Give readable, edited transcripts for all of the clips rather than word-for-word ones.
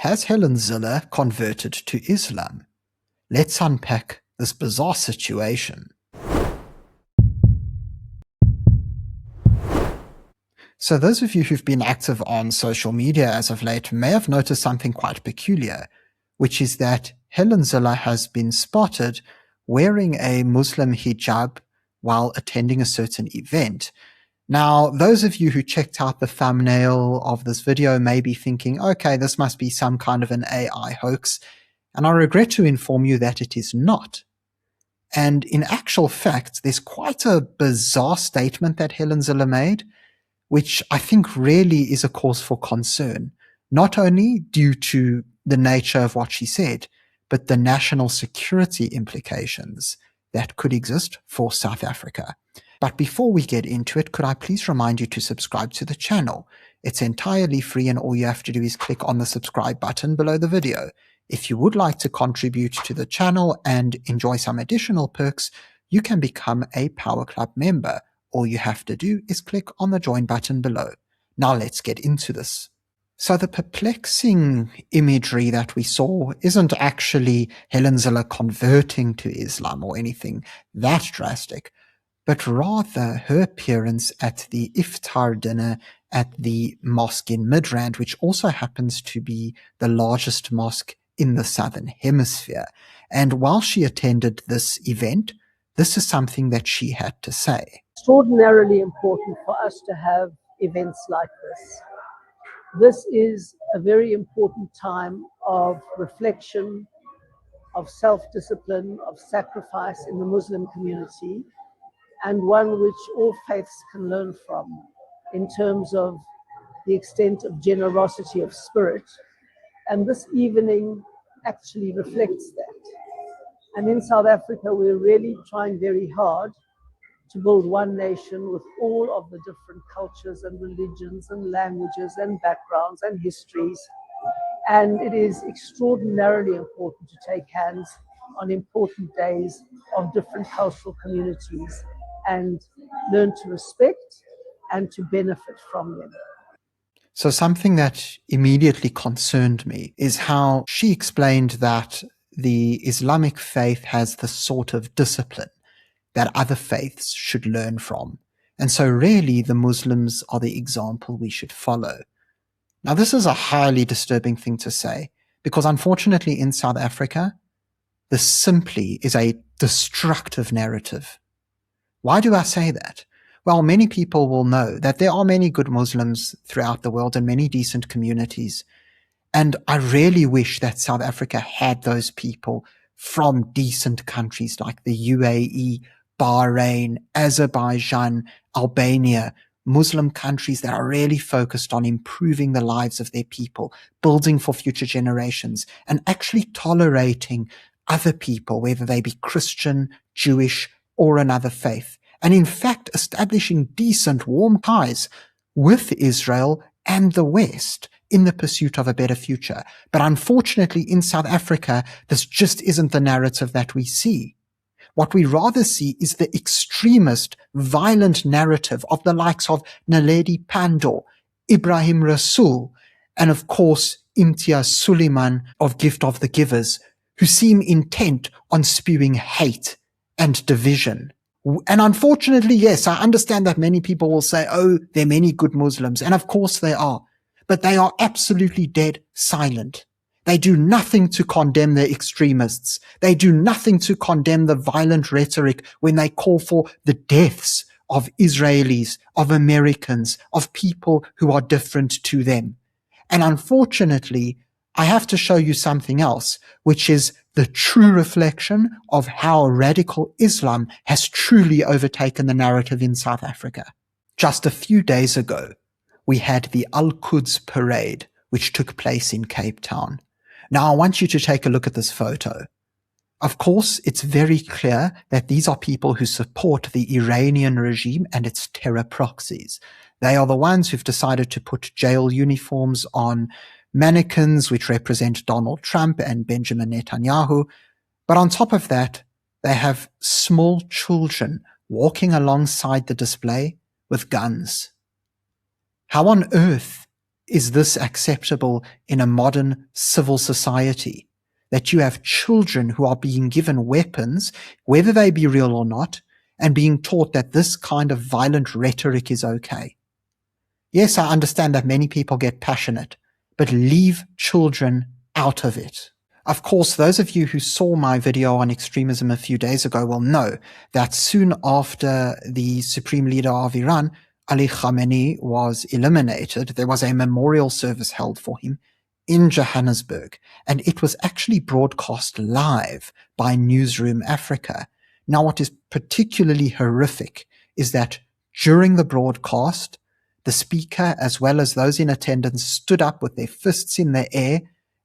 Has Helen Zille converted to Islam? Let's unpack this bizarre situation. So those of you who've been active on social media as of late may have noticed something quite peculiar, which is that Helen Zille has been spotted wearing a Muslim hijab while attending a certain event. Now, those of you who checked out the thumbnail of this video may be thinking, okay, this must be some kind of an AI hoax, and I regret to inform you that it is not. And in actual fact, there's quite a bizarre statement that Helen Zille made, which I think really is a cause for concern, not only due to the nature of what she said, but the national security implications that could exist for South Africa. But before we get into it, could I please remind you to subscribe to the channel? It's entirely free and all you have to do is click on the subscribe button below the video. If you would like to contribute to the channel and enjoy some additional perks, you can become a Power Club member. All you have to do is click on the join button below. Now let's get into this. So the perplexing imagery that we saw isn't actually Helen Zille converting to Islam or anything that drastic, but rather her appearance at the iftar dinner at the mosque in Midrand, which also happens to be the largest mosque in the Southern Hemisphere. And while she attended this event, this is something that she had to say. Extraordinarily important for us to have events like this. This is a very important time of reflection, of self-discipline, of sacrifice in the Muslim community, and one which all faiths can learn from in terms of the extent of generosity of spirit. And this evening actually reflects that. And in South Africa, we're really trying very hard to build one nation with all of the different cultures and religions and languages and backgrounds and histories. And it is extraordinarily important to take hands on important days of different cultural communities and learn to respect and to benefit from them. So something that immediately concerned me is how she explained that the Islamic faith has the sort of discipline that other faiths should learn from. And so really the Muslims are the example we should follow. Now this is a highly disturbing thing to say, because unfortunately in South Africa, this simply is a destructive narrative. Why do I say that? Well, many people will know that there are many good Muslims throughout the world and many decent communities. And I really wish that South Africa had those people from decent countries like the UAE, Bahrain, Azerbaijan, Albania, Muslim countries that are really focused on improving the lives of their people, building for future generations, and actually tolerating other people, whether they be Christian, Jewish, or another faith. And in fact, establishing decent, warm ties with Israel and the West in the pursuit of a better future. But unfortunately, in South Africa, this just isn't the narrative that we see. What we rather see is the extremist, violent narrative of the likes of Naledi Pandor, Ibrahim Rasool, and of course, Imtiaz Suleiman of Gift of the Givers, who seem intent on spewing hate and division. And unfortunately, yes, I understand that many people will say, oh, there are many good Muslims. And of course there are. But they are absolutely dead silent. They do nothing to condemn the extremists. They do nothing to condemn the violent rhetoric when they call for the deaths of Israelis, of Americans, of people who are different to them. And unfortunately, I have to show you something else, which is the true reflection of how radical Islam has truly overtaken the narrative in South Africa. Just a few days ago, we had the Al-Quds parade, which took place in Cape Town. Now, I want you to take a look at this photo. Of course, it's very clear that these are people who support the Iranian regime and its terror proxies. They are the ones who've decided to put jail uniforms on mannequins which represent Donald Trump and Benjamin Netanyahu. But on top of that, they have small children walking alongside the display with guns. How on earth is this acceptable in a modern civil society? That you have children who are being given weapons, whether they be real or not, and being taught that this kind of violent rhetoric is okay. Yes, I understand that many people get passionate, but leave children out of it. Of course, those of you who saw my video on extremism a few days ago will know that soon after the supreme leader of Iran, Ali Khamenei, was eliminated, there was a memorial service held for him in Johannesburg, and it was actually broadcast live by Newsroom Africa. Now, what is particularly horrific is that during the broadcast, the speaker, as well as those in attendance, stood up with their fists in the air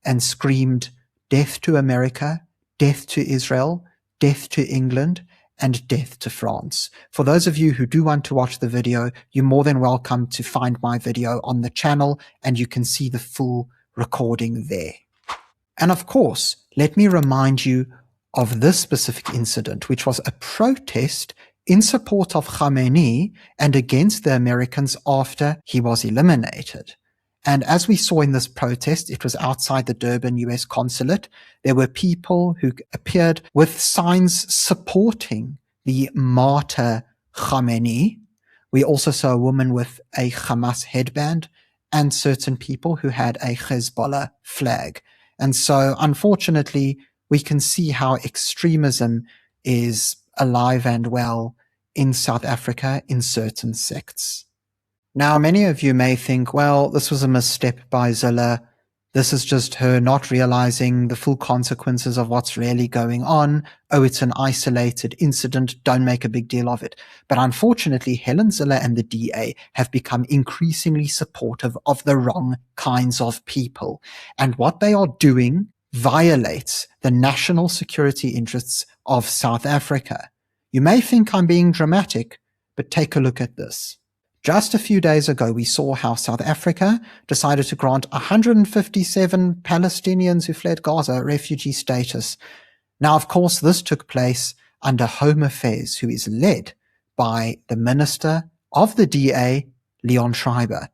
and screamed, "Death to America, death to Israel, death to England, and death to France." For those of you who do want to watch the video, you're more than welcome to find my video on the channel, and you can see the full recording there. And of course, let me remind you of this specific incident, which was a protest in support of Khamenei and against the Americans after he was eliminated. And as we saw in this protest, it was outside the Durban US consulate. There were people who appeared with signs supporting the martyr Khamenei. We also saw a woman with a Hamas headband and certain people who had a Hezbollah flag. And so, unfortunately, we can see how extremism is alive and well in South Africa in certain sects. Now, many of you may think, well, this was a misstep by Zille. This is just her not realizing the full consequences of what's really going on. Oh, it's an isolated incident. Don't make a big deal of it. But unfortunately, Helen Zille and the DA have become increasingly supportive of the wrong kinds of people. And what they are doing violates the national security interests of South Africa. You may think I'm being dramatic, but take a look at this. Just a few days ago, we saw how South Africa decided to grant 157 Palestinians who fled Gaza refugee status. Now, of course, this took place under Home Affairs, who is led by the Minister of the DA, Leon Schreiber.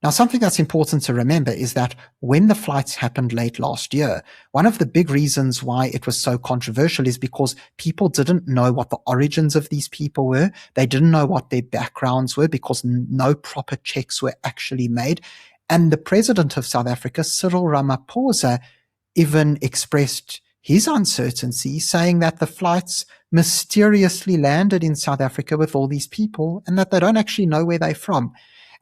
Now, something that's important to remember is that when the flights happened late last year, one of the big reasons why it was so controversial is because people didn't know what the origins of these people were. They didn't know what their backgrounds were because no proper checks were actually made. And the president of South Africa, Cyril Ramaphosa, even expressed his uncertainty, saying that the flights mysteriously landed in South Africa with all these people and that they don't actually know where they're from.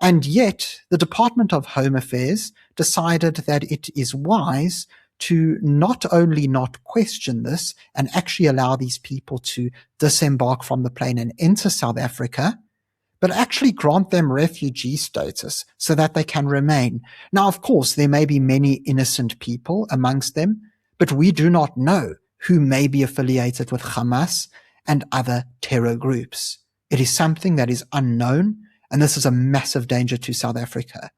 And yet, the Department of Home Affairs decided that it is wise to not only not question this and actually allow these people to disembark from the plane and enter South Africa, but actually grant them refugee status so that they can remain. Now, of course, there may be many innocent people amongst them, but we do not know who may be affiliated with Hamas and other terror groups. It is something that is unknown, and this is a massive danger to South Africa.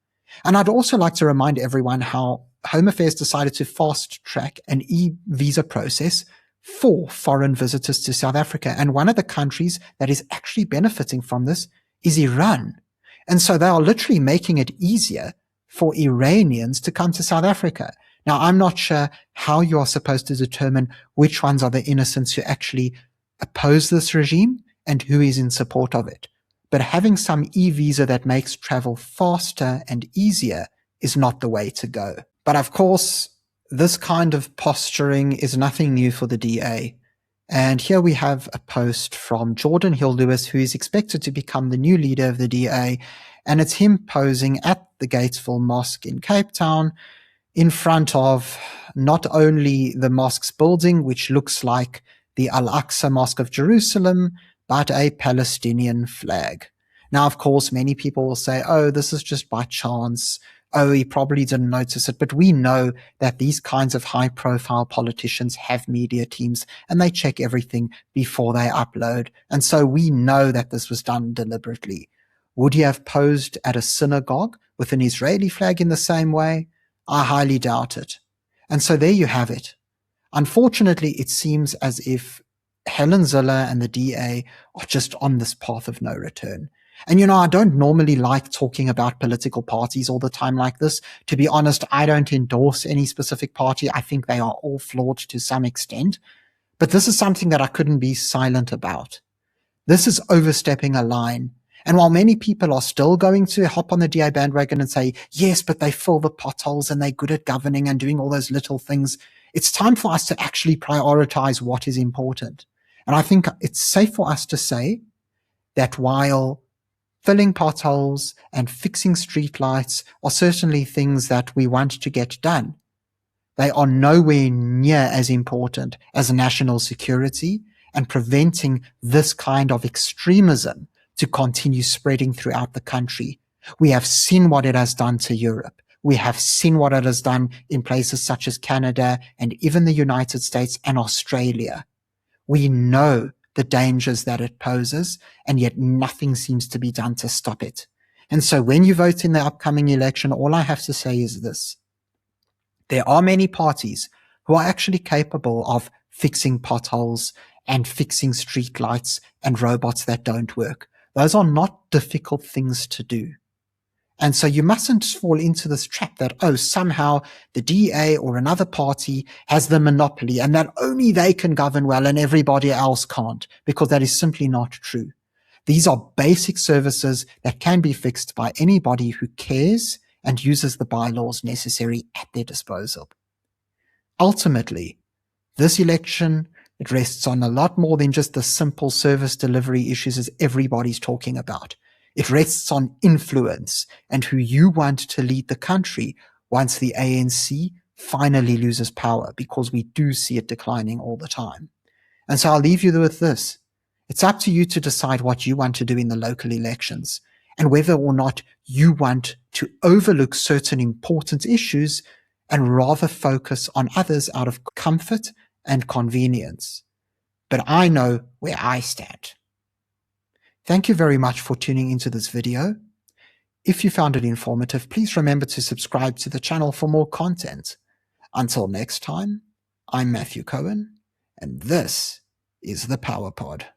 And I'd also like to remind everyone how Home Affairs decided to fast-track an e-visa process for foreign visitors to South Africa. And one of the countries that is actually benefiting from this is Iran. And so they are literally making it easier for Iranians to come to South Africa. Now, I'm not sure how you are supposed to determine which ones are the innocents who actually oppose this regime and who is in support of it. But having some e-visa that makes travel faster and easier is not the way to go. But of course, this kind of posturing is nothing new for the DA. And here we have a post from Jordan Hill-Lewis, who is expected to become the new leader of the DA. And it's him posing at the Gatesville Mosque in Cape Town in front of not only the mosque's building, which looks like the Al-Aqsa Mosque of Jerusalem, but a Palestinian flag. Now, of course, many people will say, oh, this is just by chance. Oh, he probably didn't notice it. But we know that these kinds of high-profile politicians have media teams, and they check everything before they upload. And so we know that this was done deliberately. Would he have posed at a synagogue with an Israeli flag in the same way? I highly doubt it. And so there you have it. Unfortunately, it seems as if Helen Zille and the DA are just on this path of no return. And I don't normally like talking about political parties all the time like this. To be honest, I don't endorse any specific party. I think they are all flawed to some extent. But this is something that I couldn't be silent about. This is overstepping a line. And while many people are still going to hop on the DA bandwagon and say, yes, but they fill the potholes and they're good at governing and doing all those little things, it's time for us to actually prioritize what is important. And I think it's safe for us to say that while filling potholes and fixing streetlights are certainly things that we want to get done, they are nowhere near as important as national security and preventing this kind of extremism to continue spreading throughout the country. We have seen what it has done to Europe. We have seen what it has done in places such as Canada and even the United States and Australia. We know the dangers that it poses, and yet nothing seems to be done to stop it. And so when you vote in the upcoming election, all I have to say is this. There are many parties who are actually capable of fixing potholes and fixing streetlights and robots that don't work. Those are not difficult things to do. And so you mustn't fall into this trap that, somehow the DA or another party has the monopoly and that only they can govern well and everybody else can't, because that is simply not true. These are basic services that can be fixed by anybody who cares and uses the bylaws necessary at their disposal. Ultimately, this election, it rests on a lot more than just the simple service delivery issues as everybody's talking about. It rests on influence and who you want to lead the country once the ANC finally loses power, because we do see it declining all the time. And so I'll leave you with this. It's up to you to decide what you want to do in the local elections and whether or not you want to overlook certain important issues and rather focus on others out of comfort and convenience. But I know where I stand. Thank you very much for tuning into this video. If you found it informative, please remember to subscribe to the channel for more content. Until next time, I'm Matthew Cohen, and this is the Power Pod.